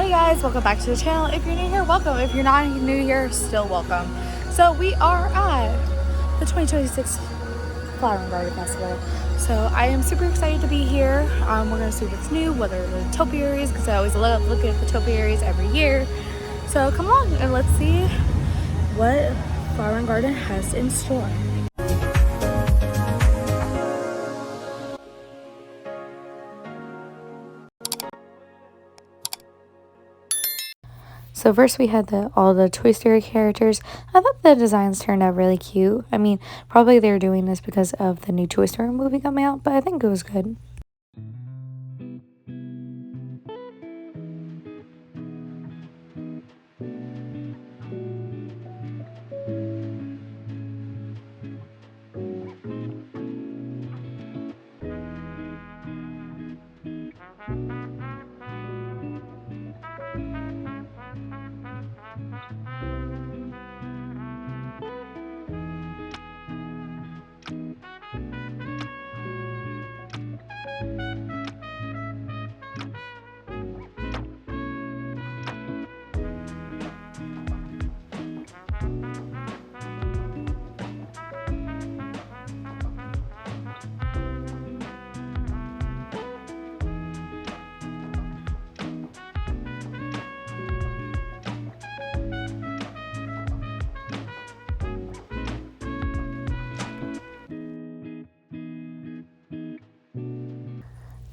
Hey guys, welcome back to the channel. If you're new here, welcome. If you're not new here, still welcome. So we are at the 2026 Flower and Garden Festival. So I am super excited to be here. We're gonna see what's new, what are the Topiaries, because I always love looking at the Topiaries every year. So come along and let's see what Flower and Garden has in store. So first we had all the Toy Story characters. I thought the designs turned out really cute. I mean, probably they were doing this because of the new Toy Story movie coming out, but I think it was good.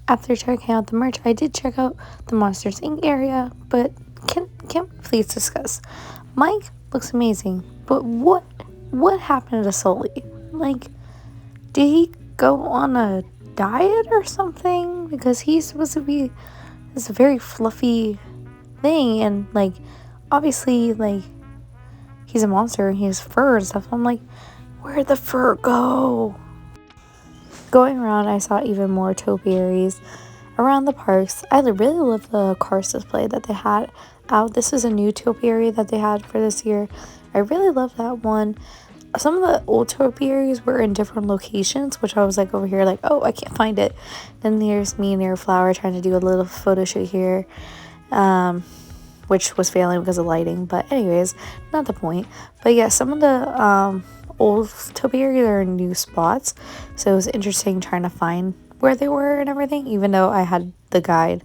After checking out the merch, I did check out the Monsters Inc. area, but can we please discuss? Mike looks amazing, but what happened to Sully? Like, did he go on a diet or something? Because he's supposed to be this very fluffy thing, and like, obviously, like, he's a monster and he has fur and stuff. I'm like, where'd the fur go? Going around, I saw even more topiaries around the parks. I really love the Cars display that they had out. This is a new topiary that they had for this year. I really love that one. Some of the old topiaries were in different locations, which I was like over here like, oh, I can't find it. Then there's me near Flower trying to do a little photo shoot here, which was failing because of lighting. But anyways, not the point. But yeah, some of the old topiaries are in new spots, so it was interesting trying to find where they were and everything, even though I had the guide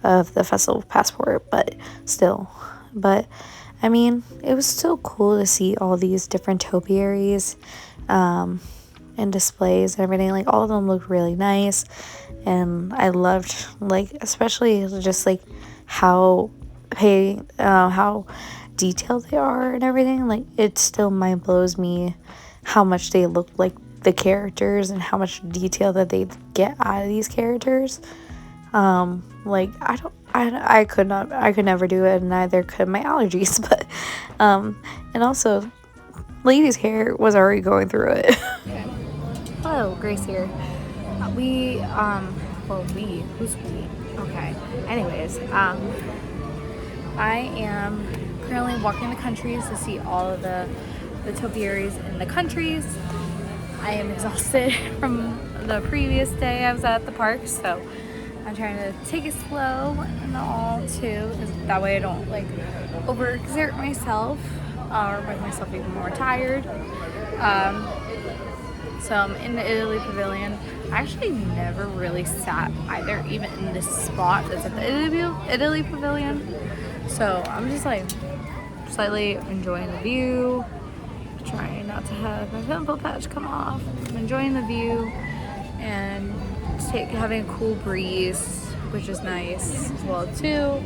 of the festival passport, but still. But I mean, it was still cool to see all these different topiaries and displays and everything. Like, all of them looked really nice, and I loved, like, especially just like how detailed they are and everything. Like, it still mind blows me how much they look like the characters and how much detail that they get out of these characters. Like, I could never do it, and neither could my allergies. But and also, Lady's hair was already going through it. Okay. Hello, Grace here. Who's we? Okay. Anyways, I am currently walking the countries to see all of the topiaries in the countries. I am exhausted from the previous day I was at the park, so I'm trying to take it slow and all too, because that way I don't like overexert myself or make myself even more tired. So I'm in the Italy Pavilion. I actually never really sat either, even in this spot that's at the Italy Pavilion. So I'm just like slightly enjoying the view, trying not to have my pimple patch come off. I'm enjoying the view and having a cool breeze, which is nice as well too.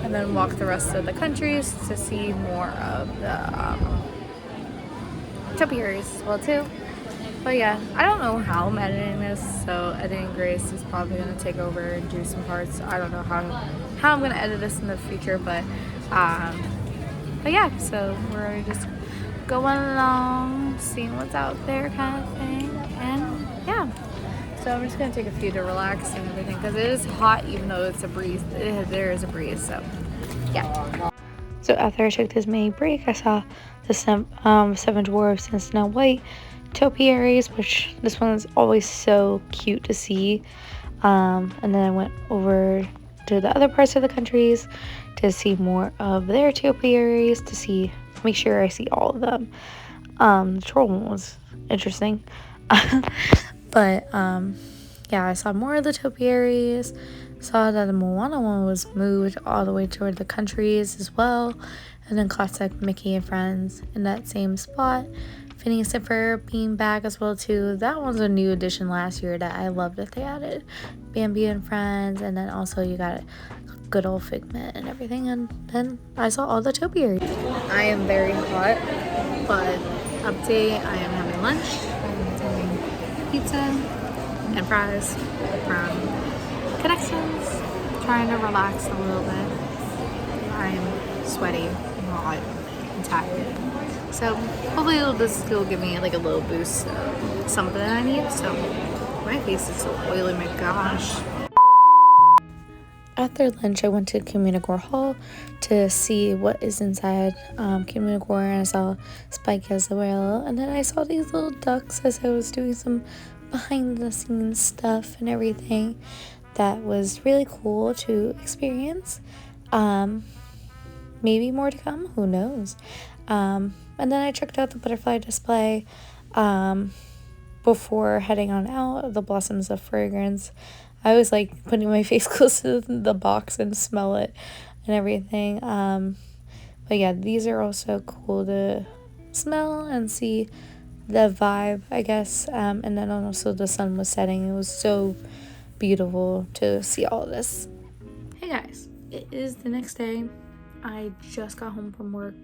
And then walk the rest of the countries to see more of the topiaries as well too. But yeah, I don't know how I'm editing this, so editing Grace is probably going to take over and do some parts. I don't know how I'm going to edit this in the future, but yeah, so we're just going along, seeing what's out there kind of thing, and yeah. So I'm just going to take a few to relax and everything, because it is hot even though it's a breeze. There is a breeze, so yeah. So after I took this mini break, I saw the Seven Dwarfs and Snow White topiaries, which this one is always so cute to see. And then I went over to the other parts of the countries to see more of their topiaries, make sure I see all of them. The troll one was interesting. But yeah, I saw more of the topiaries. Saw that the Moana one was moved all the way toward the countries as well. And then classic Mickey and Friends in that same spot. Phineas and Ferb being back as well too. That one's a new addition last year that I love that they added. Bambi and Friends, and then also you got good old Figment and everything. And then I saw all the topiaries. I am very hot, but update, I am having lunch. I'm having pizza and fries from Connections, trying to relax a little bit. I'm sweaty, hot, and tired. So hopefully this will give me like a little boost of something I need. So my face is so oily, my gosh. After lunch, I went to Communicore Hall to see what is inside Communicore, and I saw Spike as well. And then I saw these little ducks as I was doing some behind the scenes stuff and everything. That was really cool to experience. Maybe more to come, who knows. And then I checked out the butterfly display before heading on out, the Blossoms of Fragrance. I was like putting my face close to the box and smell it and everything. But yeah, these are also cool to smell and see the vibe, I guess. And then also the sun was setting. It was so beautiful to see all this. Hey guys, it is the next day. I just got home from work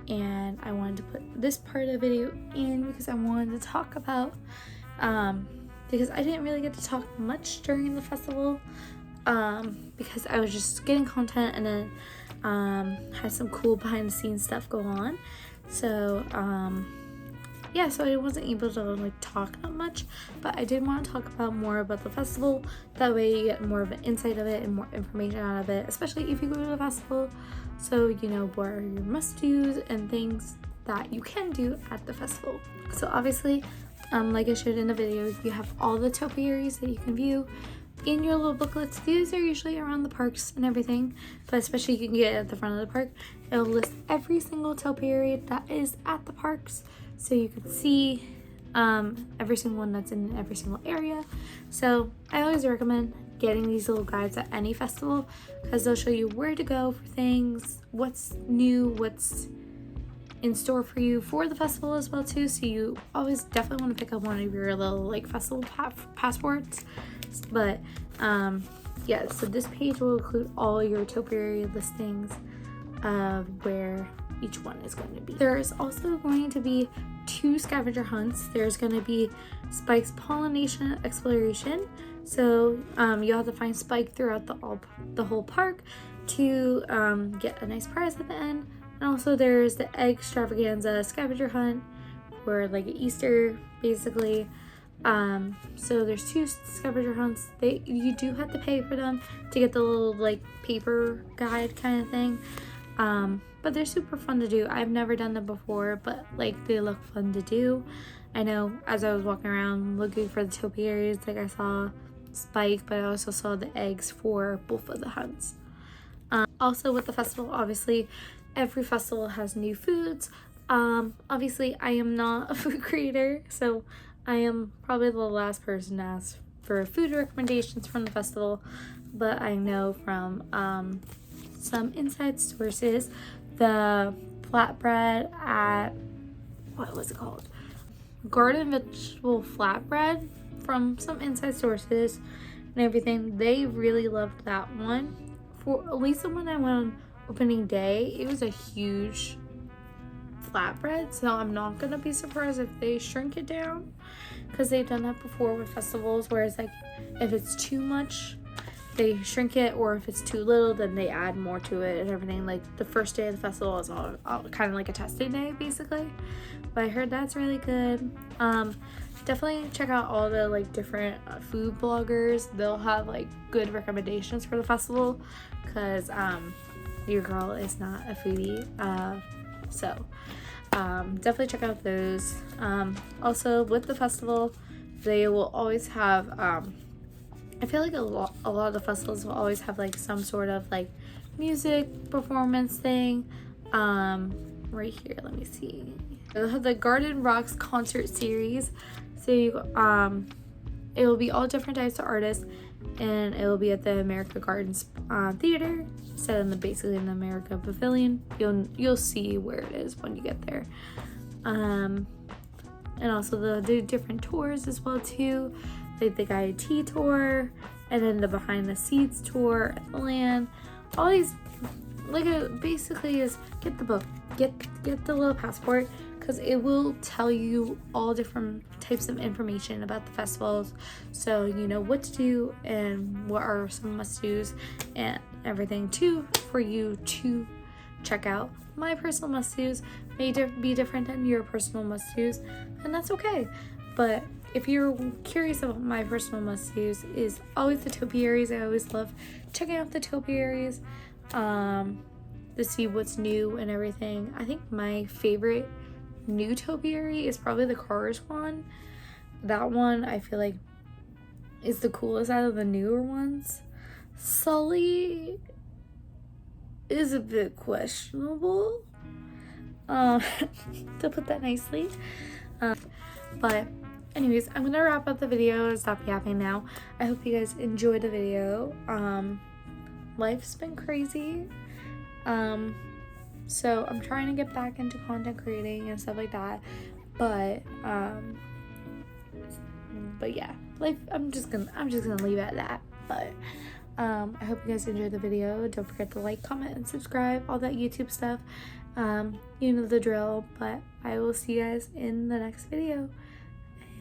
and I wanted to put this part of the video in because I wanted to talk about because I didn't really get to talk much during the festival because I was just getting content and then had some cool behind the scenes stuff go on. So yeah, so I wasn't able to like talk that much, but I did want to talk more about the festival. That way you get more of an insight of it and more information out of it, especially if you go to the festival. So you know what are your must-dos and things that you can do at the festival. So obviously, like I showed in the video, you have all the topiaries that you can view in your little booklets. These are usually around the parks and everything, but especially you can get at the front of the park. It'll list every single topiary that is at the parks, so you can see every single one that's in every single area. So I always recommend getting these little guides at any festival because they'll show you where to go for things, what's new, what's in store for you for the festival as well too. So you always definitely want to pick up one of your little like festival passports. But yeah, so this page will include all your topiary listings of where each one is going to be. There's also going to be 2 scavenger hunts. There's going to be Spike's pollination exploration. So you'll have to find Spike throughout the whole park to get a nice prize at the end. And also there's the egg extravaganza scavenger hunt for like Easter basically. So there's 2 scavenger hunts. You do have to pay for them to get the little like paper guide kind of thing. But they're super fun to do. I've never done them before, but like they look fun to do. I know as I was walking around looking for the topiaries, like I saw Spike, but I also saw the eggs for both of the hunts. Also with the festival, obviously every festival has new foods. Obviously I am not a food creator, so I am probably the last person to ask for food recommendations from the festival, but I know from some inside sources, the flatbread at, what was it called? Garden vegetable flatbread, from some inside sources and everything, they really loved that one. For at least the one I went on opening day, it was a huge flatbread, so I'm not gonna be surprised if they shrink it down because they've done that before with festivals, whereas like if it's too much they shrink it, or if it's too little then they add more to it and everything. Like the first day of the festival is all kind of like a testing day basically, but I heard that's really good. Definitely check out all the like different food bloggers. They'll have like good recommendations for the festival because your girl is not a foodie, so definitely check out those. Also with the festival, they will always have I feel like a lot of the festivals will always have like some sort of like music performance thing. Right here, let me see. The Garden Rocks concert series. So it will be all different types of artists, and it will be at the America Gardens Theater, set in basically in the America Pavilion. You'll see where it is when you get there. And also they'll do different tours as well too, like the guided tea tour, and then the behind the scenes tour at the land. All these, like, basically is get the book, get the little passport, because it will tell you all different types of information about the festivals, so you know what to do and what are some must-dos and everything too for you to check out. My personal must-dos may be different than your personal must-dos, and that's okay. But if you're curious about my personal must-dos, is always the Topiaries. I always love checking out the Topiaries to see what's new and everything. I think my favorite new topiary is probably the Cars one. That one I feel like is the coolest out of the newer ones. Sully is a bit questionable, to put that nicely. But anyways, I'm gonna wrap up the video and stop yapping now. I hope you guys enjoyed the video. Life's been crazy. So I'm trying to get back into content creating and stuff like that, but yeah, life, I'm just gonna leave it at that. But I hope you guys enjoyed the video. Don't forget to like, comment, and subscribe, all that YouTube stuff. You know the drill. But I will see you guys in the next video,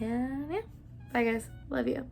and yeah, bye guys, love you.